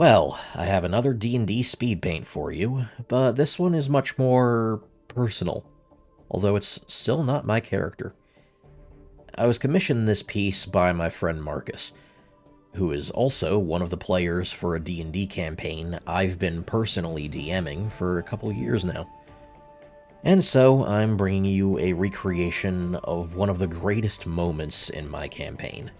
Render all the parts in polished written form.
Well, I have another D&D Speedpaint for you, but this one is much more personal, although it's still not my character. I was commissioned this piece by my friend Marcus, who is also one of the players for a D&D campaign I've been personally DMing for a couple of years now. And so I'm bringing you a recreation of one of the greatest moments in my campaign.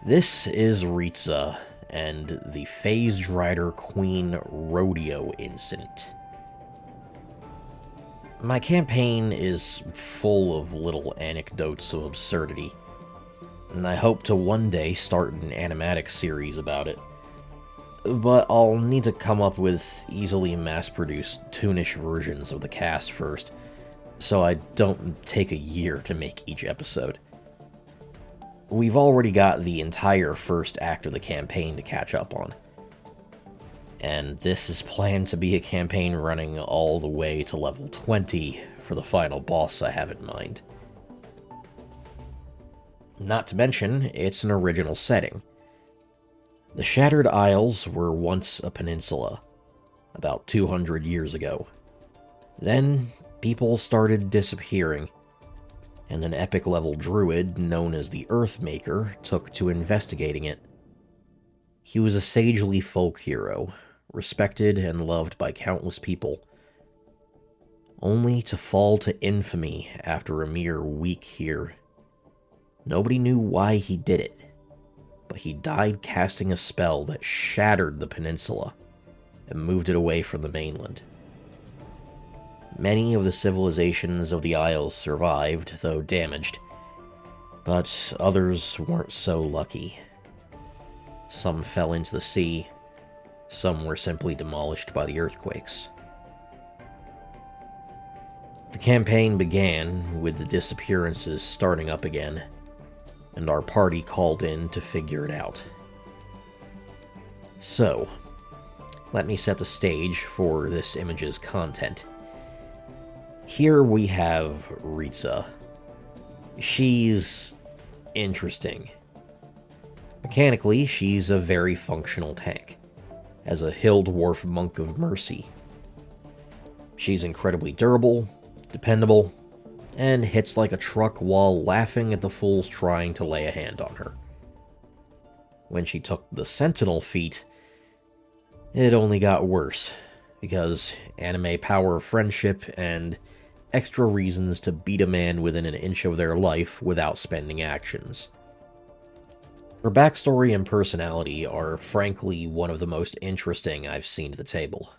This is Ritza and the Phase Drider Queen Rodeo incident. My campaign is full of little anecdotes of absurdity, and I hope to one day start an animatic series about it. But I'll need to come up with easily mass-produced, toonish versions of the cast first, so I don't take a year to make each episode. We've already got the entire first act of the campaign to catch up on. And this is planned to be a campaign running all the way to level 20 for the final boss I have in mind. Not to mention, it's an original setting. The Shattered Isles were once a peninsula, about 200 years ago. Then, people started disappearing, and an epic-level druid known as the Earthmaker took to investigating it. He was a sagely folk hero, respected and loved by countless people, only to fall to infamy after a mere week here. Nobody knew why he did it, but he died casting a spell that shattered the peninsula and moved it away from the mainland. Many of the civilizations of the Isles survived, though damaged, but others weren't so lucky. Some fell into the sea, some were simply demolished by the earthquakes. The campaign began with the disappearances starting up again, and our party called in to figure it out. So, let me set the stage for this image's content. Here we have Ritza. She's interesting. Mechanically, she's a very functional tank, as a hill dwarf monk of mercy. She's incredibly durable, dependable, and hits like a truck while laughing at the fools trying to lay a hand on her. When she took the Sentinel feat, it only got worse, because anime power of friendship and extra reasons to beat a man within an inch of their life without spending actions. Her backstory and personality are frankly one of the most interesting I've seen at the table.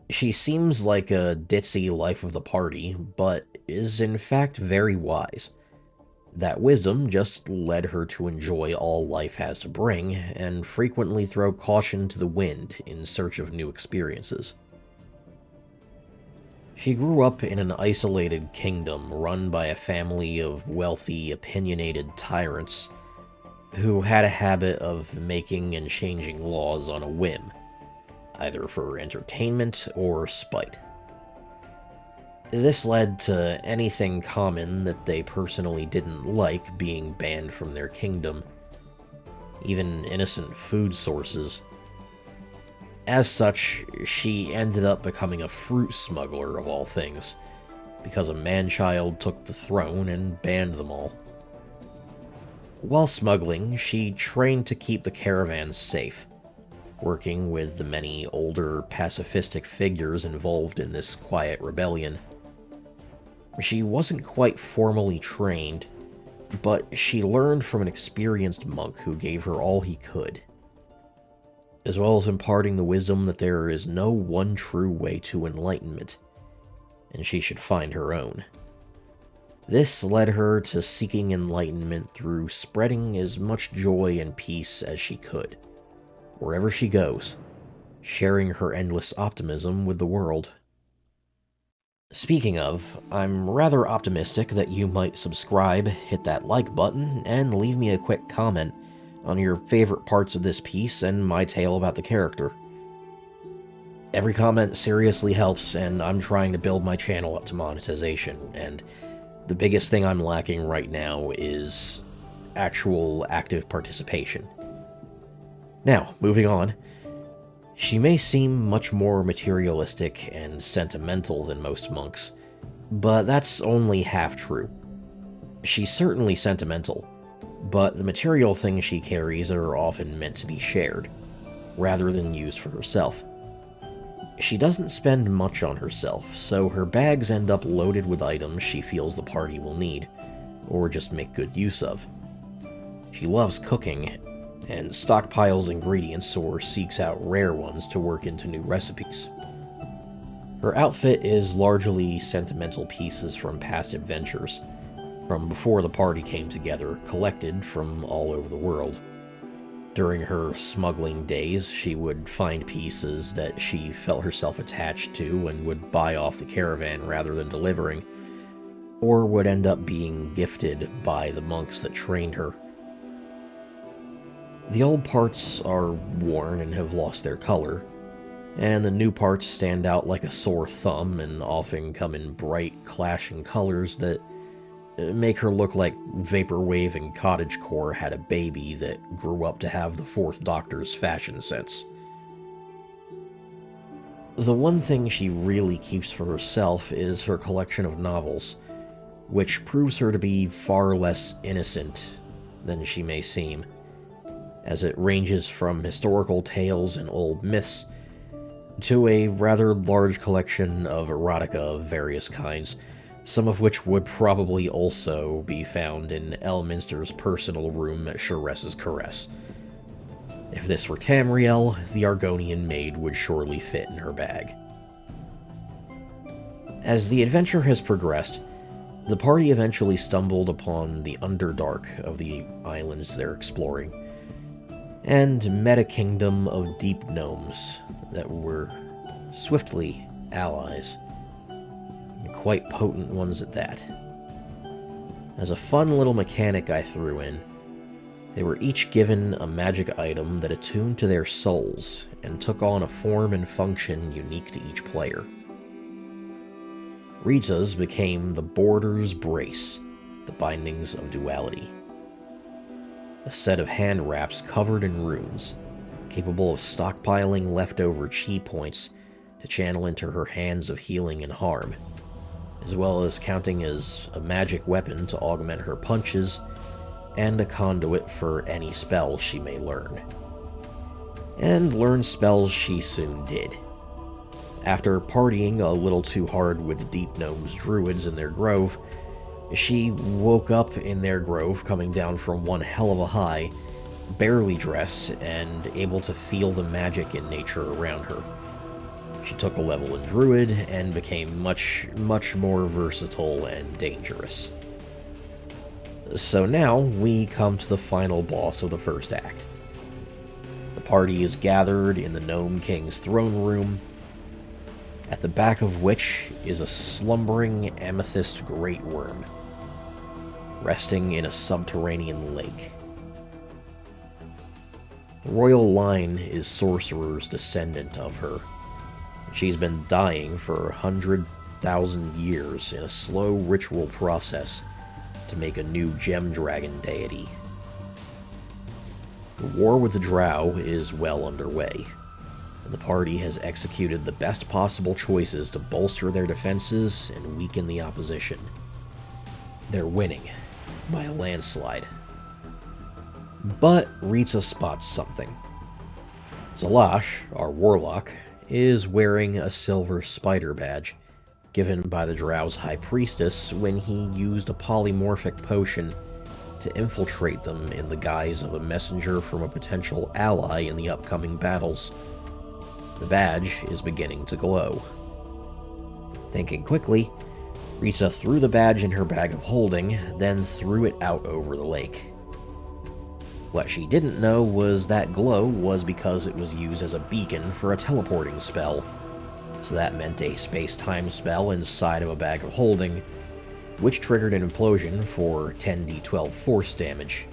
She seems like a ditzy life of the party, but is in fact very wise. That wisdom just led her to enjoy all life has to bring, and frequently throw caution to the wind in search of new experiences. She grew up in an isolated kingdom run by a family of wealthy, opinionated tyrants who had a habit of making and changing laws on a whim, either for entertainment or spite. This led to anything common that they personally didn't like being banned from their kingdom, even innocent food sources. As such, she ended up becoming a fruit smuggler of all things, because a man-child took the throne and banned them all. While smuggling, she trained to keep the caravans safe, working with the many older pacifistic figures involved in this quiet rebellion. She wasn't quite formally trained, but she learned from an experienced monk who gave her all he could, as well as imparting the wisdom that there is no one true way to enlightenment, and she should find her own. This led her to seeking enlightenment through spreading as much joy and peace as she could, wherever she goes, sharing her endless optimism with the world. Speaking of, I'm rather optimistic that you might subscribe, hit that like button, and leave me a quick comment on your favorite parts of this piece and my tale about the character. Every comment seriously helps, and I'm trying to build my channel up to monetization, and the biggest thing I'm lacking right now is actual active participation. Now, moving on. She may seem much more materialistic and sentimental than most monks, but that's only half true. She's certainly sentimental, but the material things she carries are often meant to be shared, rather than used for herself. She doesn't spend much on herself, so her bags end up loaded with items she feels the party will need, or just make good use of. She loves cooking, and stockpiles ingredients or seeks out rare ones to work into new recipes. Her outfit is largely sentimental pieces from past adventures, from before the party came together, collected from all over the world. During her smuggling days, she would find pieces that she felt herself attached to and would buy off the caravan rather than delivering, or would end up being gifted by the monks that trained her. The old parts are worn and have lost their color, and the new parts stand out like a sore thumb and often come in bright, clashing colors that make her look like Vaporwave and Cottagecore had a baby that grew up to have the Fourth Doctor's fashion sense. The one thing she really keeps for herself is her collection of novels, which proves her to be far less innocent than she may seem, as it ranges from historical tales and old myths to a rather large collection of erotica of various kinds, some of which would probably also be found in Elminster's personal room at Sharess's Caress. If this were Tamriel, the Argonian maid would surely fit in her bag. As the adventure has progressed, the party eventually stumbled upon the Underdark of the islands they're exploring, and met a kingdom of deep gnomes that were swiftly allies, and quite potent ones at that. As a fun little mechanic I threw in, they were each given a magic item that attuned to their souls and took on a form and function unique to each player. Ritza's became the Border's Brace, the Bindings of Duality. A set of hand wraps covered in runes, capable of stockpiling leftover chi points to channel into her hands of healing and harm, as well as counting as a magic weapon to augment her punches and a conduit for any spells she may learn. And learn spells she soon did. After partying a little too hard with the Deep Gnomes druids in their grove, she woke up in their grove, coming down from one hell of a high, barely dressed, and able to feel the magic in nature around her. She took a level in Druid, and became much more versatile and dangerous. So now, we come to the final boss of the first act. The party is gathered in the Gnome King's throne room, at the back of which is a slumbering amethyst great worm, resting in a subterranean lake. The royal line is Sorcerer's descendant of her. She's been dying for 100,000 years in a slow ritual process to make a new gem dragon deity. The war with the Drow is well underway, and the party has executed the best possible choices to bolster their defenses and weaken the opposition. They're winning by a landslide. But Ritza spots something. Zalash, our warlock, is wearing a silver spider badge, given by the Drow's High Priestess when he used a polymorphic potion to infiltrate them in the guise of a messenger from a potential ally in the upcoming battles. The badge is beginning to glow. Thinking quickly, Ritza threw the badge in her bag of holding, then threw it out over the lake. What she didn't know was that glow was because it was used as a beacon for a teleporting spell, so that meant a space-time spell inside of a bag of holding, which triggered an implosion for 10d12 force damage.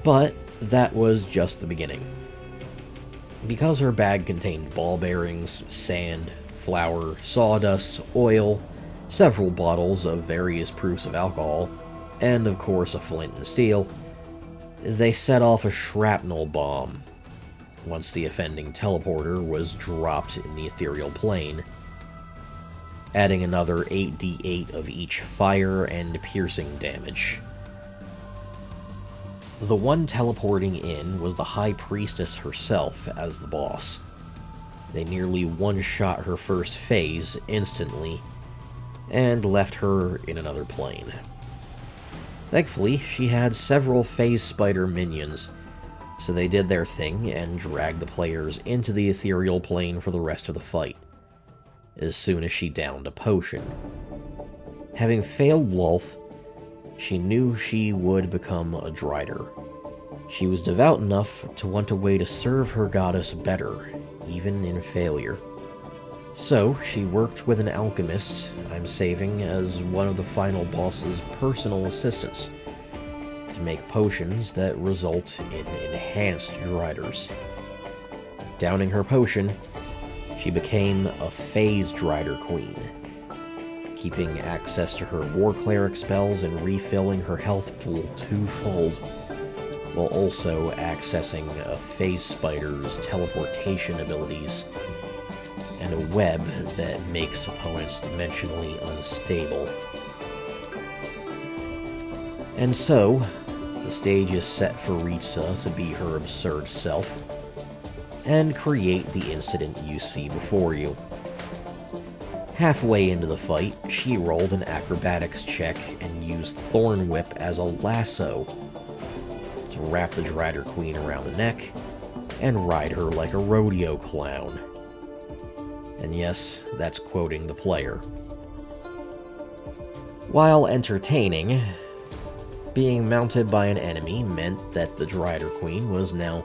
But that was just the beginning. Because her bag contained ball bearings, sand, flour, sawdust, oil, several bottles of various proofs of alcohol, and of course a flint and steel, They set off a shrapnel bomb once the offending teleporter was dropped in the ethereal plane, adding another 8d8 of each fire and piercing damage. The one teleporting in was the High Priestess herself as the boss. They nearly one-shot her first phase instantly, and left her in another plane. Thankfully, she had several phase spider minions, so they did their thing and dragged the players into the ethereal plane for the rest of the fight, as soon as she downed a potion. Having failed Lolth, she knew she would become a Drider. She was devout enough to want a way to serve her goddess better, even in failure. So, she worked with an alchemist I'm saving as one of the final boss's personal assistants, to make potions that result in enhanced Driders. Downing her potion, she became a phase Drider Queen, keeping access to her War Cleric spells and refilling her health pool twofold, while also accessing a phase spider's teleportation abilities and a web that makes opponents dimensionally unstable. And so, the stage is set for Ritza to be her absurd self, and create the incident you see before you. Halfway into the fight, she rolled an acrobatics check and used Thorn Whip as a lasso to wrap the Drider Queen around the neck and ride her like a rodeo clown. And yes, that's quoting the player. While entertaining, being mounted by an enemy meant that the Drider Queen was now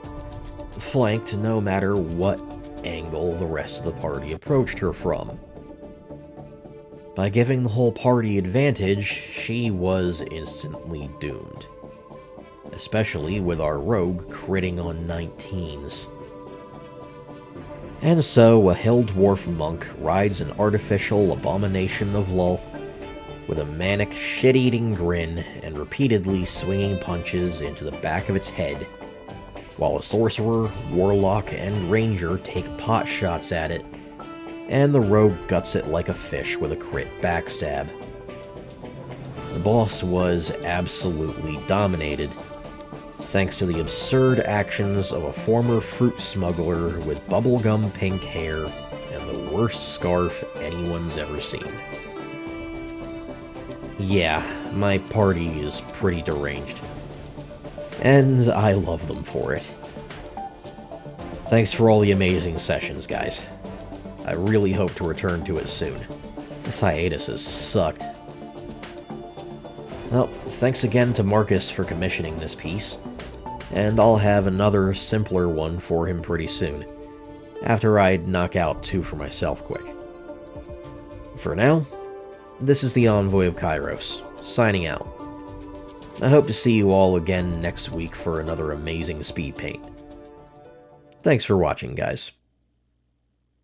flanked no matter what angle the rest of the party approached her from. By giving the whole party advantage, she was instantly doomed. Especially with our rogue critting on 19s. And so, a hill dwarf monk rides an artificial abomination of Lull with a manic, shit-eating grin and repeatedly swinging punches into the back of its head, while a sorcerer, warlock, and ranger take pot shots at it, and the rogue guts it like a fish with a crit backstab. The boss was absolutely dominated, thanks to the absurd actions of a former fruit smuggler with bubblegum pink hair and the worst scarf anyone's ever seen. Yeah, my party is pretty deranged, and I love them for it. Thanks for all the amazing sessions, guys. I really hope to return to it soon. This hiatus has sucked. Well, thanks again to Marcus for commissioning this piece, and I'll have another simpler one for him pretty soon, after I knock out 2 for myself quick. For now, this is the Envoy of Kairos, signing out. I hope to see you all again next week for another amazing Speedpaint. Thanks for watching, guys.